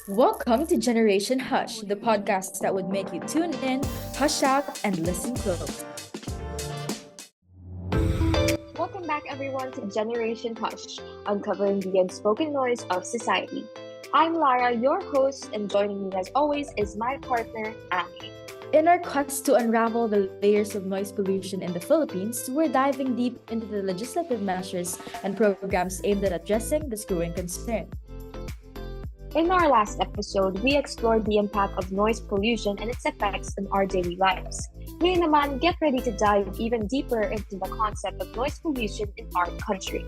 Welcome to Generation Hush, the podcast that would make you tune in, hush out, and listen close. Welcome back, everyone, to Generation Hush, uncovering the unspoken noise of society. I'm Lara, your host, and joining me as always is my partner, Ami. In our quest to unravel the layers of noise pollution in the Philippines, we're diving deep into the legislative measures and programs aimed at addressing this growing concern. In our last episode, we explored the impact of noise pollution and its effects on our daily lives. Ngayon naman, get ready to dive even deeper into the concept of noise pollution in our country.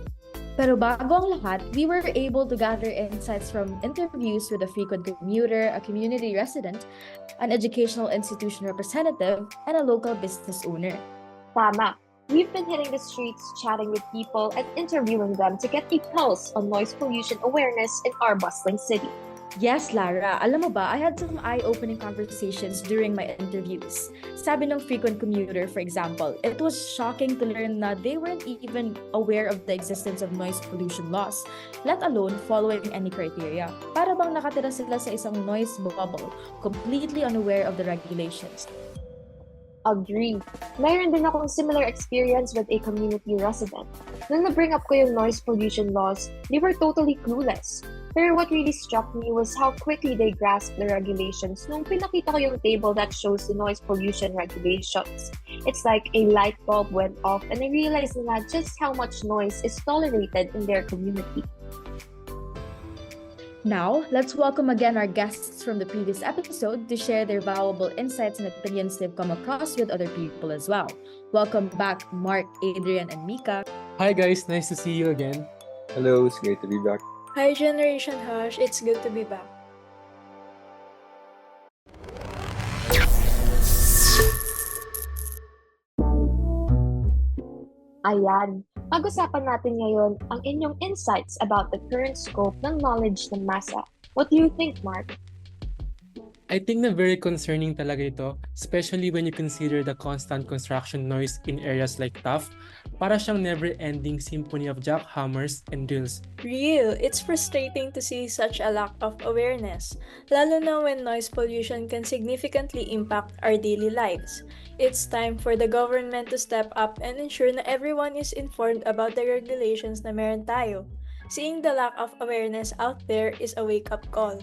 Pero bago ang lahat, we were able to gather insights from interviews with a frequent commuter, a community resident, an educational institution representative, and a local business owner. Tama. We've been hitting the streets, chatting with people, and interviewing them to get a pulse on noise pollution awareness in our bustling city. Yes, Lara. Alam mo ba, I had some eye-opening conversations during my interviews. Sabi ng frequent commuter, for example, it was shocking to learn na they weren't even aware of the existence of noise pollution laws, let alone following any criteria. Para bang nakatira sila sa isang noise bubble, completely unaware of the regulations. Agree. Mayroon din akong similar experience with a community resident. Nung na-bring up ko yung noise pollution laws, they were totally clueless. Pero what really struck me was how quickly they grasped the regulations nung pinakita ko yung table that shows the noise pollution regulations. It's like a light bulb went off and I realized na just how much noise is tolerated in their community. Now, let's welcome again our guests from the previous episode to share their valuable insights and opinions they've come across with other people as well. Welcome back, Mark, Adrian, and Mika. Hi guys, nice to see you again. Hello, it's great to be back. Hi Generation Hush, it's good to be back. Ayan, pag-usapan natin ngayon ang inyong insights about the current scope ng knowledge ng masa. What do you think, Mark? I think na very concerning talaga ito, especially when you consider the constant construction noise in areas like Taft. Para siyang never-ending symphony of jackhammers and drills. Real, it's frustrating to see such a lack of awareness, lalo na when noise pollution can significantly impact our daily lives. It's time for the government to step up and ensure na everyone is informed about the regulations na meron tayo. Seeing the lack of awareness out there is a wake-up call.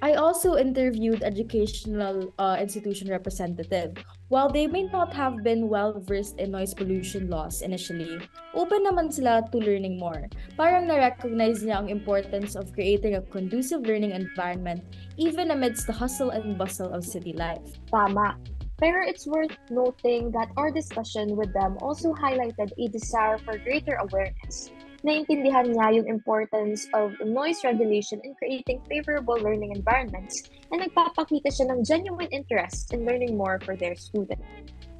I also interviewed educational institution representative. While they may not have been well-versed in noise pollution laws initially, open naman sila to learning more. Parang na-recognize niya ang importance of creating a conducive learning environment even amidst the hustle and bustle of city life. Tama. Pero it's worth noting that our discussion with them also highlighted a desire for greater awareness. Naintindihan niya yung importance of noise regulation in creating favorable learning environments and nagpapakita siya ng genuine interest in learning more for their students.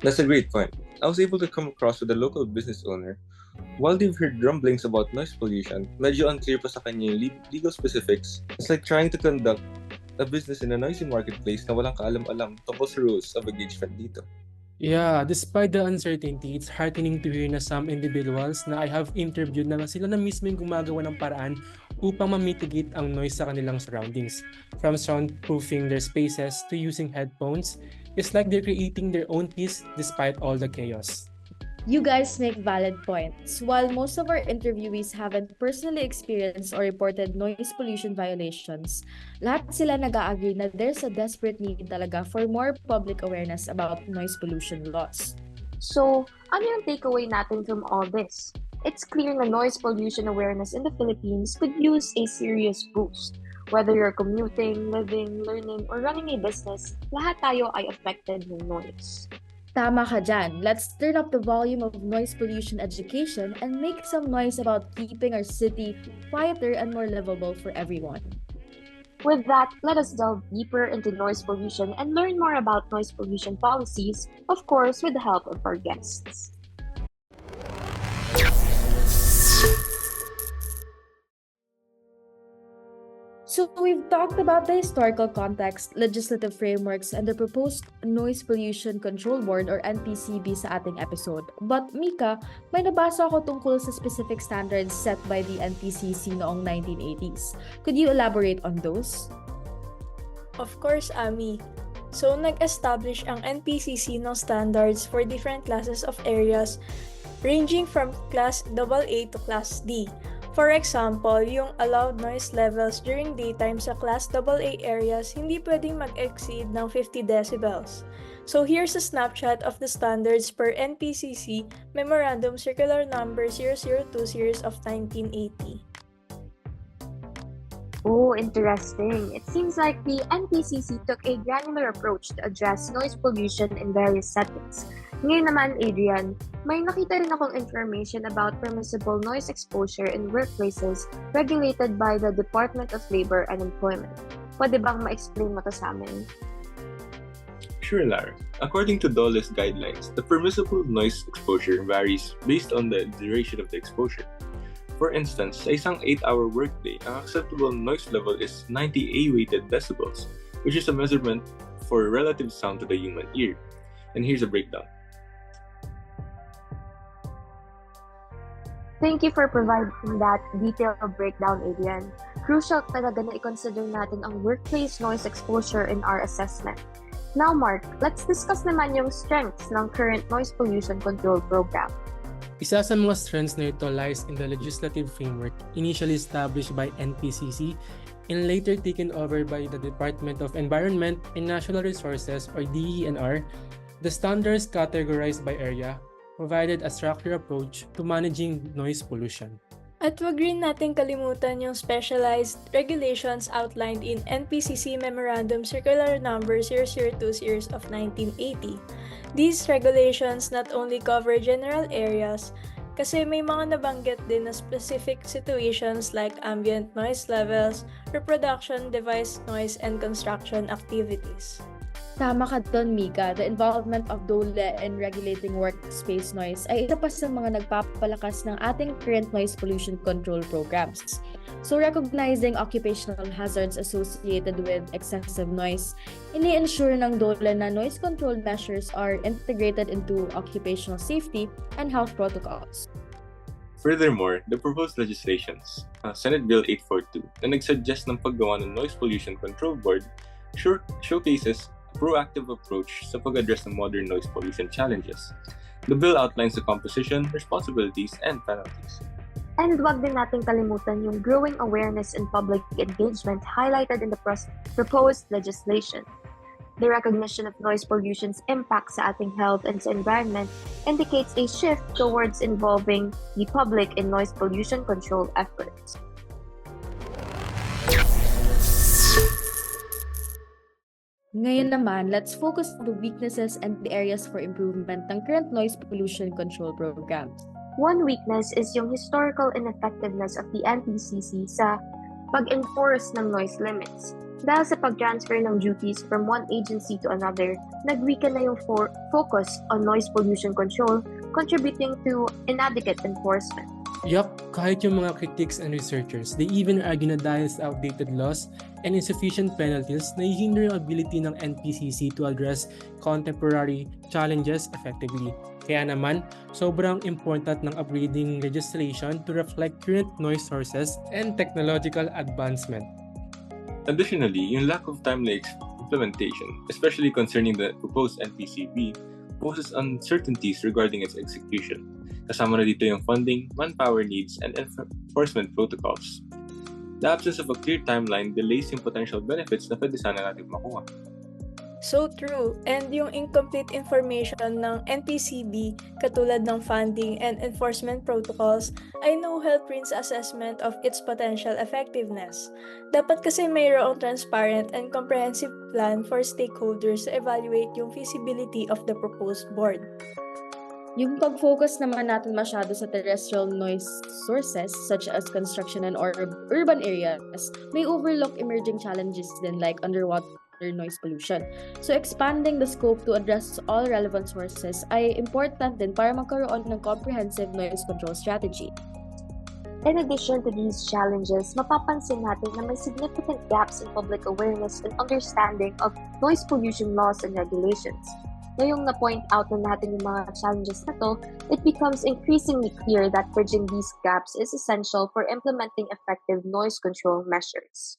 That's a great point. I was able to come across with a local business owner. While they've heard rumblings about noise pollution, medyo unclear pa sa kanya yung legal specifics. It's like trying to conduct a business in a noisy marketplace na walang kaalam-alam tungkol sa rules of engagement dito. Yeah, despite the uncertainty, it's heartening to hear na some individuals na I have interviewed na sila na mismo yung gumagawa ng paraan upang ma-mitigate ang noise sa kanilang surroundings. From soundproofing their spaces to using headphones, it's like they're creating their own peace despite all the chaos. You guys make valid points. While most of our interviewees haven't personally experienced or reported noise pollution violations, lahat sila nag-agree na there's a desperate need talaga for more public awareness about noise pollution laws. So, ano yung takeaway natin from all this? It's clear na noise pollution awareness in the Philippines could use a serious boost. Whether you're commuting, living, learning, or running a business, lahat tayo ay affected ng noise. Tama ka dyan. Let's turn up the volume of noise pollution education and make some noise about keeping our city quieter and more livable for everyone. With that, let us delve deeper into noise pollution and learn more about noise pollution policies, of course, with the help of our guests. So we've talked about the historical context, legislative frameworks, and the proposed Noise Pollution Control Board or NPCB sa ating episode. But Mika, may nabasa ako tungkol sa specific standards set by the NPCC noong 1980s. Could you elaborate on those? Of course, Ami. So, nag-establish ang NPCC ng standards for different classes of areas ranging from Class AA to Class D. For example, yung allowed noise levels during daytime sa Class AA areas hindi pwedeng mag-exceed ng 50 decibels. So here's a snapshot of the standards per NPCC Memorandum Circular Number 002 Series of 1980. Oh, interesting. It seems like the NPCC took a granular approach to address noise pollution in various settings. Ngayon naman, Adrian, may nakita rin akong information about permissible noise exposure in workplaces regulated by the Department of Labor and Employment. Pwede bang ma-explain mo to sa amin? Sure, Lara. According to DOLE's guidelines, the permissible noise exposure varies based on the duration of the exposure. For instance, sa isang 8-hour workday, ang acceptable noise level is 90 A-weighted decibels, which is a measurement for relative sound to the human ear. And here's a breakdown. Thank you for providing that detailed breakdown, Adrian. Crucial talaga na i-consider natin ang workplace noise exposure in our assessment. Now, Mark, let's discuss naman yung strengths ng current noise pollution control program. Isa sa mga strengths na ito lies in the legislative framework initially established by NPCC and later taken over by the Department of Environment and Natural Resources or DENR. The standards categorized by area provided a structured approach to managing noise pollution. At wag rin natin kalimutan yung specialized regulations outlined in NPCC Memorandum Circular Number 002 Series of 1980. These regulations not only cover general areas, kasi may mga nabanggit din na specific situations like ambient noise levels, reproduction device noise, and construction activities. Tama ka doon, Mika. The involvement of DOLE in regulating workspace noise ay isa pa sa mga nagpapalakas ng ating current noise pollution control programs. So recognizing occupational hazards associated with excessive noise, ini-ensure ng DOLE na noise control measures are integrated into occupational safety and health protocols. Furthermore, the proposed legislations, Senate Bill 842, na nagsuggest ng paggawa ng Noise Pollution Control Board, showcases proactive approach sa pag-address ng modern noise pollution challenges. The bill outlines the composition, responsibilities, and penalties. And wag din natin kalimutan yung growing awareness and public engagement highlighted in the proposed legislation. The recognition of noise pollution's impact sa ating health and sa environment indicates a shift towards involving the public in noise pollution control efforts. Ngayon naman, let's focus on the weaknesses and the areas for improvement ng current noise pollution control programs. One weakness is yung historical ineffectiveness of the NPCC sa pag-enforce ng noise limits. Dahil sa pag-transfer ng duties from one agency to another, nag-weaken na yung focus on noise pollution control, contributing to inadequate enforcement. Yup, kahit yung mga critics and researchers, they even argue na dahil sa outdated laws and insufficient penalties, nahihinder yung ability ng NPCC to address contemporary challenges effectively. Kaya naman, sobrang important ng upgrading legislation to reflect current noise sources and technological advancement. Additionally, yung lack of timely implementation, especially concerning the proposed NPCB, poses uncertainties regarding its execution. Kasama na dito yung funding, manpower needs, and enforcement protocols. The absence of a clear timeline delays yung potential benefits na pwede sana natin makuha. So true, and yung incomplete information ng NPCB katulad ng funding and enforcement protocols ay no help rin sa assessment of its potential effectiveness. Dapat kasi mayroong transparent and comprehensive plan for stakeholders to evaluate yung feasibility of the proposed board. Yung pag-focus naman natin masyado sa terrestrial noise sources such as construction and urban areas may overlook emerging challenges din like underwater noise pollution. So expanding the scope to address all relevant sources ay important din para magkaroon ng comprehensive noise control strategy. In addition to these challenges, mapapansin natin na may significant gaps in public awareness and understanding of noise pollution laws and regulations. Ngayong na-point out na natin yung mga challenges na to, it becomes increasingly clear that bridging these gaps is essential for implementing effective noise control measures.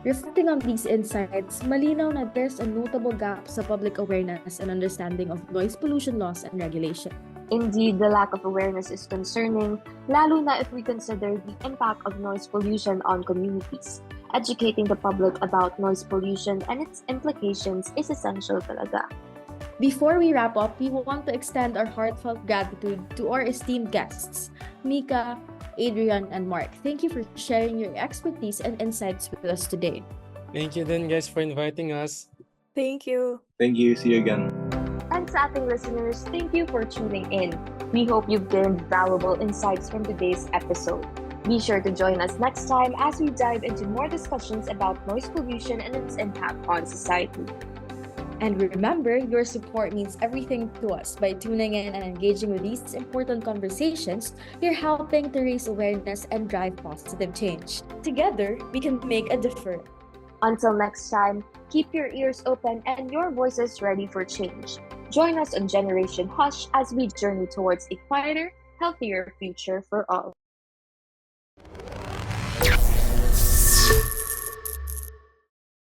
Reflecting on these insights, malinaw na there's a notable gap sa public awareness and understanding of noise pollution laws and regulation. Indeed, the lack of awareness is concerning, lalo na if we consider the impact of noise pollution on communities. Educating the public about noise pollution and its implications is essential talaga. Before we wrap up, we want to extend our heartfelt gratitude to our esteemed guests, Mika, Adrian, and Mark. Thank you for sharing your expertise and insights with us today. Thank you then guys for inviting us. Thank you. Thank you. See you again. And sa ating listeners, thank you for tuning in. We hope you've gained valuable insights from today's episode. Be sure to join us next time as we dive into more discussions about noise pollution and its impact on society. And remember, your support means everything to us. By tuning in and engaging with these important conversations, you're helping to raise awareness and drive positive change. Together, we can make a difference. Until next time, keep your ears open and your voices ready for change. Join us on Generation Hush as we journey towards a quieter, healthier future for all.